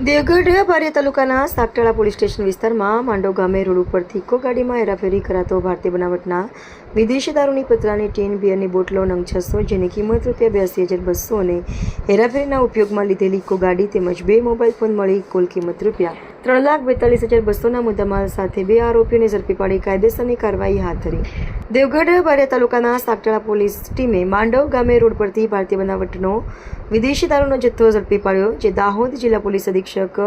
દેવગઢ બારિયા તાલુકાના સાગટાળા police station વિસ્તારમાં માંડવ ગામે રોડ ઉપરથી ઇકો ગાડીમાં હેરાફેરી કરાતો ભારતીય બનાવટના વિદેશી દારૂની પતરાની ટીન બિયરની બોટલો નંગ 600 જેની કિંમત ₹82,200 અને હેરાફેરીના ઉપયોગમાં લીધેલી ઇકો ગાડી તેમજ 2 મોબાઈલ ફોન મળી કુલ કિંમત ₹3,42,200ના મુદ્દામાલ સાથે 2 આરોપીઓને ઝડપી પાડી કાયદેસરની કાર્યવાહી હાથ ધરી. દેવગઢ બારિયા તાલુકાના સાગટાળા પોલીસ ટીમે માંડવ ગામે રોડ પરથી ભારતીય બનાવટનો વિદેશી દારૂનો જથ્થો ઝડપી પાડ્યો, જે દાહોદ જિલ્લા પોલીસ અધિક્ષક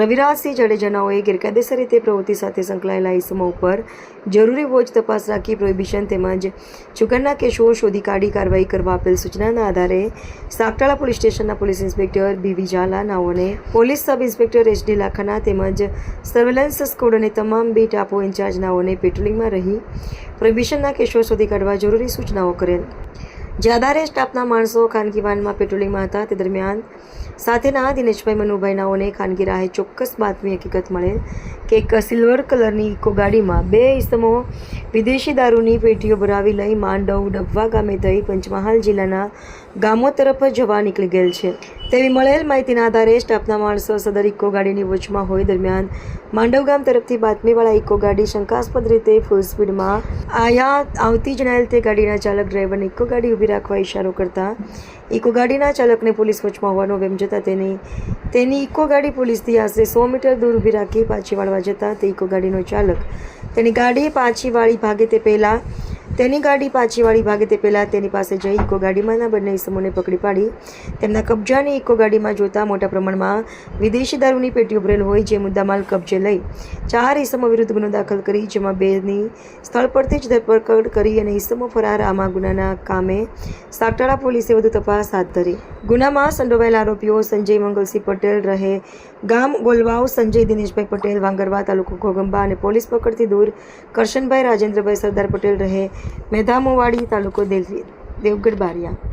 રવિરાજસિંહ જાડેજાનાઓએ ગેરકાયદેસર રીતે પ્રવૃત્તિ સાથે સંકળાયેલા ઇસમો ઉપર જરૂરી વોચ તપાસ રાખી પ્રોહિબિશન તેમજ જુગારના કેસો શોધી કાઢી કાર્યવાહી કરવા આપેલ સૂચનાના આધારે સાગટાળા પોલીસ સ્ટેશનના પોલીસ ઇન્સ્પેક્ટર બીવી ઝાલા નાઓને પોલીસ સબ ઇન્સ્પેક્ટર HD લાખાના તેમજ સર્વેલન્સ સ્કોડ અને તમામ બીટ આપો ઇન્ચાર્જ નાઓને પેટ્રોલિંગમાં રહી પ્રોહિબિશનના કેસો શોધી કાઢવા જરૂરી સૂચનાઓ કરેલ. જે આધારે સ્ટાફના માણસો ખાનગી વાનમાં પેટ્રોલિંગમાં હતા. તે દરમિયાન સાથેના દિનેશભાઈ મનુભાઈ નાઓને ખાનગી રાહે ચોક્કસ બાતમી હકીકત મળેલ કે એક સિલ્વર કલરની ઇકો ગાડીમાં 2 ઇસમો વિદેશી દારૂની પેટીઓ ભરાવી લઈ માંડવ ડબ્વા ગામે થઈ પંચમહાલ જિલ્લાના ગામો તરફ જવા નીકળી ગયેલ છે તેવી મળેલ માહિતીના આધારે સ્ટાફના માણસો સદર ઇકો ગાડીની વોચમાં હોય દરમિયાન માંડવ ગામ તરફથી બાતમીવાળા ઇકો ગાડી શંકાસ્પદ રીતે ફૂલ સ્પીડમાં આવતી જણાયેલ તે ગાડીના ચાલક ડ્રાઈવરને ઇકો ગાડી ઊભી રાખવા ઇશારો કરતા ઇકો ગાડીના ચાલકને પોલીસ વોચમાં હોવાનો વેમ જતાં તેની ઇકો ગાડી પોલીસથી આશરે 100 મીટર દૂર ઊભી રાખી પાછી વાળવા જતાં તે ઇકો ગાડીનો ચાલક તેની ગાડી પાછી વાળી ભાગે તે પહેલાં તેની પાસે જઈ ઇકો ગાડીમાંના બંને ઇસમોને પકડી પાડી તેમના કબજાની ઇકો ગાડીમાં જોતા મોટા પ્રમાણમાં વિદેશી દારૂની પેટીઓ ભરેલ હોય જે મુદ્દામાલ કબજે લઈ 4 ઇસમો વિરુદ્ધ ગુનો દાખલ કરી, જેમાં 2ની સ્થળ પરથી જ ધરપકડ કરી અને ઇસમો ફરાર. આમાં ગુનાના કામે સાગટાળા પોલીસે વધુ તપાસ હાથ ધરી. ગુનામાં સંડોવાયેલા આરોપીઓ સંજય મંગલસિંહ પટેલ રહે ગામ ગોલવાવ, સંજય દિનેશભાઈ પટેલ વાંગરવા તાલુકો ઘોગંબા અને પોલીસ પકડથી દૂર કરશનભાઈ રાજેન્દ્રભાઈ સરદાર પટેલ રહે મેધામોવાડી તાલુકો દેવગઢ બારિયા.